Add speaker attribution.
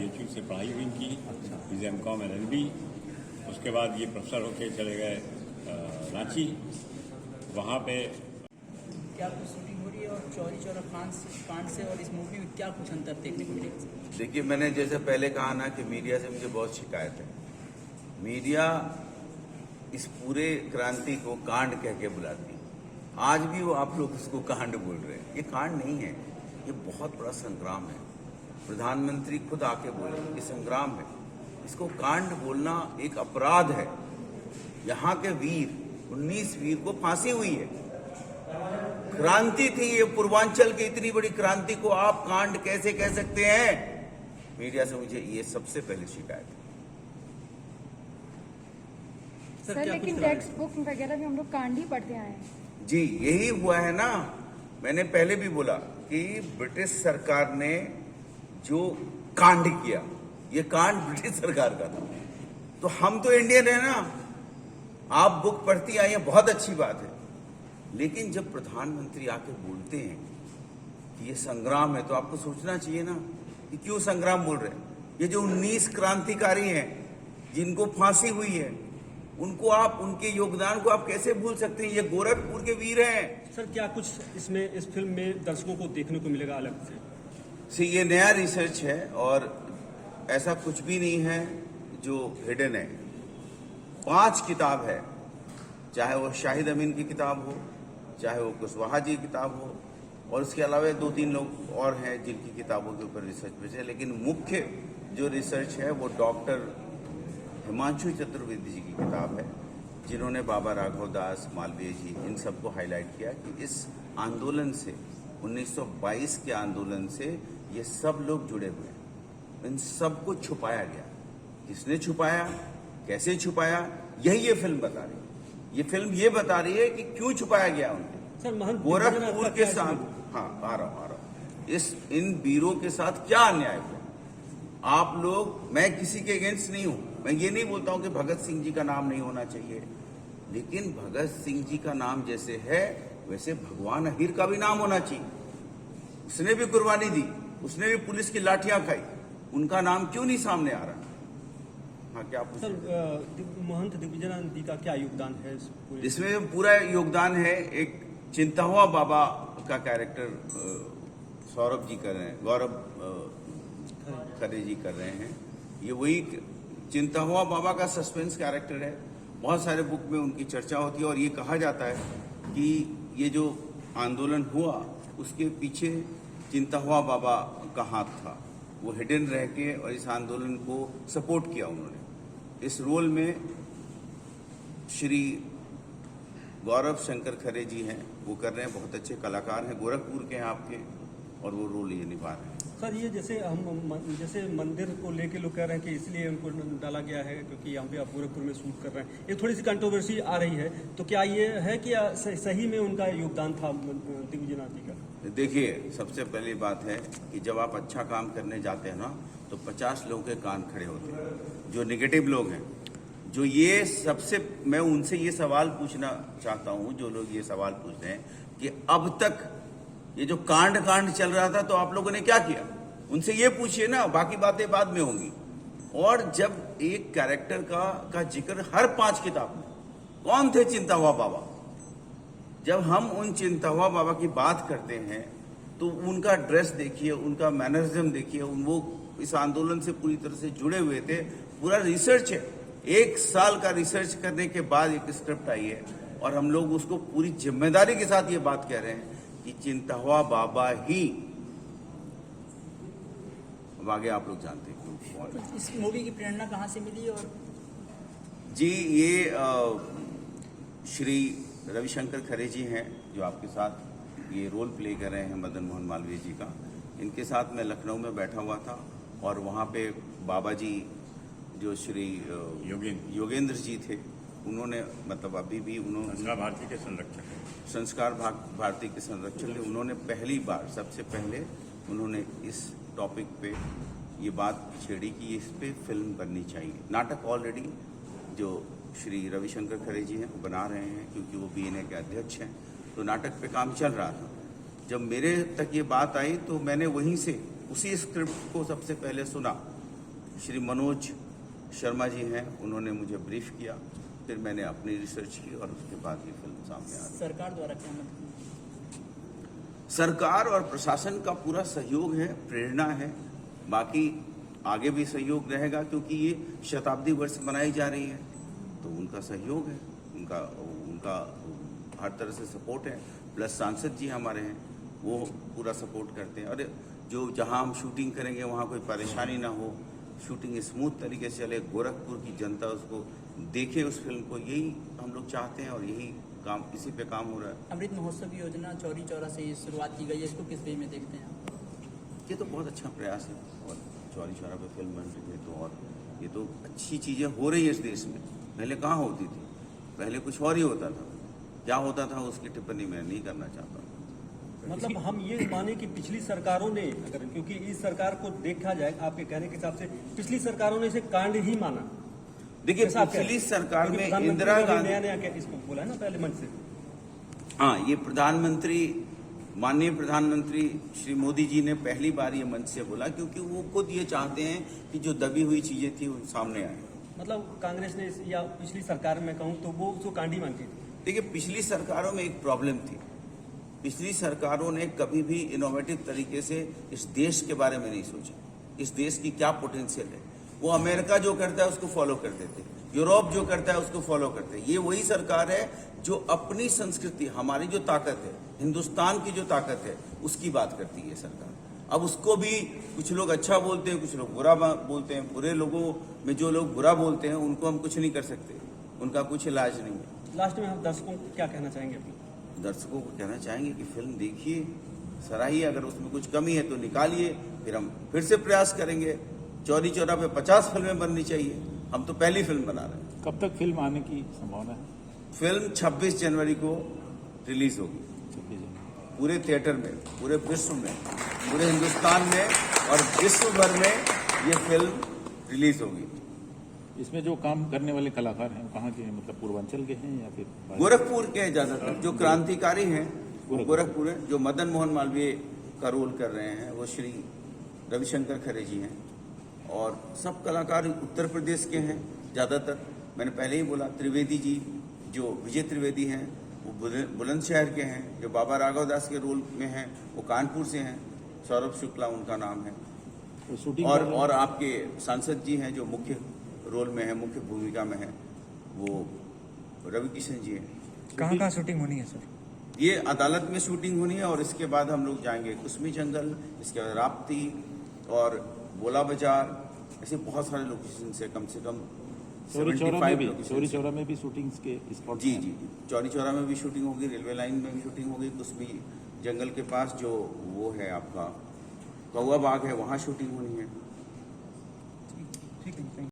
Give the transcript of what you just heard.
Speaker 1: BHU से पढ़ाई हुई की, BCom LLB। उसके बाद ये प्रोफेसर होके चले गए रांची। वहाँ पे
Speaker 2: क्या कुछ शूटिंग हो रही है और चौरी चौरा कांड से और इस मूवी में क्या कुछ अंतर देखने को मिलेगा?
Speaker 3: देखिए, मैंने जैसे पहले कहा ना कि मीडिया से मुझे बहुत शिकायत है। मीडिया इस पूरे क्रांति को कांड कह के बुलाती है। आज भी वो आप लोग इसको कांड बोल रहे हैं। ये कांड नहीं है, ये बहुत बड़ा संग्राम है। प्रधानमंत्री खुद आके बोले ये संग्राम है। इसको कांड बोलना एक अपराध है। यहाँ के 19 वीर को फांसी हुई है। क्रांति थी ये, पूर्वांचल की इतनी बड़ी क्रांति को आप कांड कैसे कह सकते हैं? मीडिया से मुझे ये सबसे पहले शिकायत है।
Speaker 4: सर लेकिन टेक्स्ट बुक वगैरह भी हम लोग कांड ही पढ़ते आए हैं।
Speaker 3: जी, यही हुआ है ना। मैंने पहले भी बोला कि ब्रिटिश सरकार ने जो कांड किया, ये कांड ब्रिटिश सरकार का था। तो हम तो इंडियन है ना। आप बुक पढ़ती आई हैं, बहुत अच्छी बात है। लेकिन जब प्रधानमंत्री आके बोलते हैं कि ये संग्राम है, तो आपको सोचना चाहिए ना कि क्यों संग्राम बोल रहे हैं। ये जो 19 क्रांतिकारी हैं जिनको फांसी हुई है, उनको आप, उनके योगदान को आप कैसे भूल सकते हैं? ये गोरखपुर के वीर हैं।
Speaker 5: सर, क्या कुछ इसमें, इस फिल्म में दर्शकों को देखने को मिलेगा अलग से?
Speaker 3: ये नया रिसर्च है और ऐसा कुछ भी नहीं है जो हिडन है। 5 किताब है, चाहे वो शाहिद अमीन की किताब हो, चाहे वो कुशवाहा जी की किताब हो, और इसके अलावा 2-3 लोग और हैं जिनकी किताबों के ऊपर रिसर्च बेचे। लेकिन मुख्य जो रिसर्च है वो डॉक्टर हिमांशु चतुर्वेदी जी की किताब है, जिन्होंने बाबा राघव दास, मालवीय जी, इन सबको हाईलाइट किया कि इस आंदोलन से, 1922 के आंदोलन से ये सब लोग जुड़े हुए हैं। इन सबको छुपाया गया। किसने छुपाया, कैसे छुपाया, यही ये फिल्म बता रही है। ये फिल्म ये बता रही है कि क्यों छुपाया गया उनके।
Speaker 5: सर, महंत
Speaker 3: गोरखपुर के साथ, हाँ आ रहा हूँ, इन वीरों के साथ क्या अन्याय हुआ। आप लोग, मैं किसी के अगेंस्ट नहीं हूं। मैं ये नहीं बोलता हूं कि भगत सिंह जी का नाम नहीं होना चाहिए, लेकिन भगत सिंह जी का नाम जैसे है वैसे भगवान अहिर का भी नाम होना चाहिए। उसने भी कुर्बानी दी, उसने भी पुलिस की लाठियां खाई, उनका नाम क्यों नहीं सामने आ रहा? हाँ, क्या आप
Speaker 5: सर, महंत दिग्विजयानंद जी का क्या योगदान है
Speaker 3: इसमें? पूरा योगदान है। एक चिंताहुआ बाबा का कैरेक्टर सौरभ जी कर रहे हैं, गौरव खरे जी कर रहे हैं। ये वही चिंताहुआ बाबा का सस्पेंस कैरेक्टर है। बहुत सारे बुक में उनकी चर्चा होती है और ये कहा जाता है कि ये जो आंदोलन हुआ उसके पीछे चिंताहुआ बाबा का हाथ था। वो हिडन रह के और इस आंदोलन को सपोर्ट किया उन्होंने। इस रोल में श्री गौरव शंकर खरे जी हैं, वो कर रहे हैं, बहुत अच्छे कलाकार हैं, गोरखपुर के हैं आपके, और वो रोल ये निभा रहे हैं।
Speaker 5: सर, ये जैसे मंदिर को लेके लोग कह रहे हैं कि इसलिए उनको डाला गया है क्योंकि यहाँ पे आप गोरखपुर में शूट कर रहे हैं। एक थोड़ी सी कंट्रोवर्सी आ रही है, तो क्या ये है कि सही में उनका योगदान था दिग्विजयनाथ जी का?
Speaker 3: देखिए, सबसे पहली बात है कि जब आप अच्छा काम करने जाते हैं ना, तो 50 लोगों के कान खड़े होते हैं। जो नेगेटिव लोग हैं, जो ये सबसे, मैं उनसे ये सवाल पूछना चाहता हूँ, जो लोग ये सवाल पूछ रहे हैं कि अब तक ये जो कांड चल रहा था तो आप लोगों ने क्या किया, उनसे ये पूछिए ना। बाकी बातें बाद में होंगी। और जब एक कैरेक्टर का जिक्र हर 5 किताब में, कौन थे चिंताहुआ बाबा, जब हम उन चिंताहुआ बाबा की बात करते हैं तो उनका ड्रेस देखिए, उनका मैनरिज्म देखिए, वो इस आंदोलन से पूरी तरह से जुड़े हुए थे। पूरा रिसर्च है, 1 साल का रिसर्च करने के बाद एक स्क्रिप्ट आई है और हम लोग उसको पूरी जिम्मेदारी के साथ ये बात कह रहे हैं कि चिंताहुआ बाबा ही, अब आगे आप लोग जानते हैं।
Speaker 2: तो इस मूवी की प्रेरणा कहाँ से मिली? और
Speaker 3: जी, ये श्री रविशंकर खरे जी हैं जो आपके साथ ये रोल प्ले कर रहे हैं, मदन मोहन मालवीय जी का। इनके साथ मैं लखनऊ में बैठा हुआ था और वहाँ पे बाबा जी जो श्री योगेंद्र जी थे, उन्होंने, मतलब अभी भी उन्होंने
Speaker 1: संस्कार भारती के संरक्षक हैं।
Speaker 3: संस्कार भारती के संरक्षक थे। उन्होंने पहली बार, सबसे पहले उन्होंने इस टॉपिक पे ये बात छेड़ी कि इस पे फिल्म बननी चाहिए। नाटक ऑलरेडी जो श्री रविशंकर खरे जी हैं वो बना रहे हैं, क्योंकि वो BNA के अध्यक्ष हैं, तो नाटक पे काम चल रहा था। जब मेरे तक ये बात आई तो मैंने वहीं से उसी स्क्रिप्ट को सबसे पहले सुना श्री मनोज शर्मा जी हैं, उन्होंने मुझे ब्रीफ किया, फिर मैंने अपनी रिसर्च की और उसके बाद ये फिल्म सामने आ गई।
Speaker 2: सरकार द्वारा क्या मदद?
Speaker 3: सरकार और प्रशासन का पूरा सहयोग है, प्रेरणा है, बाकी आगे भी सहयोग रहेगा क्योंकि ये शताब्दी वर्ष मनाई जा रही है, तो उनका सहयोग है, उनका हर तरह से सपोर्ट है। प्लस सांसद जी हमारे हैं, वो पूरा सपोर्ट करते हैं। और जो जहां हम शूटिंग करेंगे वहां कोई परेशानी ना हो, शूटिंग स्मूथ तरीके से चले, गोरखपुर की जनता उसको देखे उस फिल्म को, यही हम लोग चाहते हैं और यही काम, इसी पे काम हो रहा है।
Speaker 2: अमृत महोत्सव की योजना चौरी चौरा से शुरुआत की गई है, इसको किस वे में देखते हैं?
Speaker 3: ये तो बहुत अच्छा प्रयास है और चौरी चौरा पे फिल्म बन रही है, तो और ये तो अच्छी चीज़ें हो रही है इस देश में। पहले कहाँ होती थी, पहले कुछ और ही होता था, क्या होता था उसकी टिप्पणी मैं नहीं करना चाहता।
Speaker 5: मतलब हम ये माने कि पिछली सरकारों ने, अगर क्योंकि इस सरकार को देखा जाए आपके कहने के हिसाब से, पिछली सरकारों ने इसे कांड ही माना।
Speaker 3: देखिए
Speaker 5: जैसा आप कह रहे हैं।
Speaker 3: पिछली सरकार
Speaker 5: क्योंकि
Speaker 3: में
Speaker 5: प्रधानमंत्री
Speaker 3: इंदिरा
Speaker 5: ने भी
Speaker 3: गांधी,
Speaker 5: नया नया इसको बोला है ना पहले मंच से।
Speaker 3: हाँ, ये प्रधानमंत्री, माननीय प्रधानमंत्री श्री मोदी जी ने पहली बार ये मंच से बोला, क्योंकि वो खुद ये चाहते हैं कि जो दबी हुई चीजें थी वो सामने आए।
Speaker 5: मतलब कांग्रेस ने या पिछली सरकार में कहूँ तो वो उसको कांड ही मानती थी।
Speaker 3: देखिए पिछली सरकारों में एक प्रॉब्लम थी, पिछली सरकारों ने कभी भी इनोवेटिव तरीके से इस देश के बारे में नहीं सोचा, इस देश की क्या पोटेंशियल है। वो अमेरिका जो करता है उसको फॉलो करते थे, यूरोप जो करता है उसको फॉलो करते हैं। ये वही सरकार है जो अपनी संस्कृति, हमारी जो ताकत है, हिंदुस्तान की जो ताकत है, उसकी बात करती है सरकार। अब उसको भी कुछ लोग अच्छा बोलते हैं, कुछ लोग बुरा बोलते हैं। बुरे लोगों में जो लोग बुरा बोलते हैं उनको हम कुछ नहीं कर सकते, उनका कुछ इलाज नहीं है।
Speaker 5: लास्ट में हम दर्शकों को क्या कहना चाहेंगे अपने?
Speaker 3: दर्शकों को कहना चाहेंगे कि फिल्म देखिए, सराहिए, अगर उसमें कुछ कमी है तो निकालिए, फिर हम फिर से प्रयास करेंगे। चौरी चौरा पे 50 फिल्में बननी चाहिए, हम तो पहली फिल्म बना रहे हैं।
Speaker 1: कब तक फिल्म आने की संभावना है?
Speaker 3: फिल्म 26 जनवरी को रिलीज होगी,
Speaker 1: 26 जनवरी।
Speaker 3: पूरे थिएटर में, पूरे विश्व में, पूरे हिंदुस्तान में और विश्व भर में ये फिल्म रिलीज होगी।
Speaker 1: इसमें जो काम करने वाले कलाकार हैं वो कहाँ के हैं, मतलब पूर्वांचल के हैं या फिर
Speaker 3: गोरखपुर के ज्यादातर जो क्रांतिकारी हैं वो गोरखपुर है। जो मदन मोहन मालवीय का रोल कर रहे हैं वो श्री रविशंकर खरे जी हैं, और सब कलाकार उत्तर प्रदेश के हैं ज्यादातर। मैंने पहले ही बोला, त्रिवेदी जी जो विजय त्रिवेदी हैं वो बुलंदशहर के हैं, जो बाबा राघव दास के रोल में हैं वो कानपुर से हैं, सौरभ शुक्ला उनका नाम है।
Speaker 1: तो शूटिंग
Speaker 3: और आपके सांसद जी हैं जो मुख्य रोल में है, मुख्य भूमिका में है, वो रवि किशन जी हैं।
Speaker 6: कहाँ शूटिंग होनी है सर?
Speaker 3: ये अदालत में शूटिंग होनी है और इसके बाद हम लोग जाएंगे कुसमी जंगल, इसके बाद राप्ती और बोला बाजार, ऐसे बहुत सारे लोकेशन से कम 75 लोकेशन।
Speaker 1: चौरी चौरा में भी शूटिंग के स्पॉट?
Speaker 3: जी जी, चौरी चौरा में भी शूटिंग होगी, रेलवे लाइन में भी शूटिंग होगी, कुसमी जंगल के पास जो वो है आपका कौआ बाग है, वहाँ शूटिंग होनी है।
Speaker 6: ठीक है।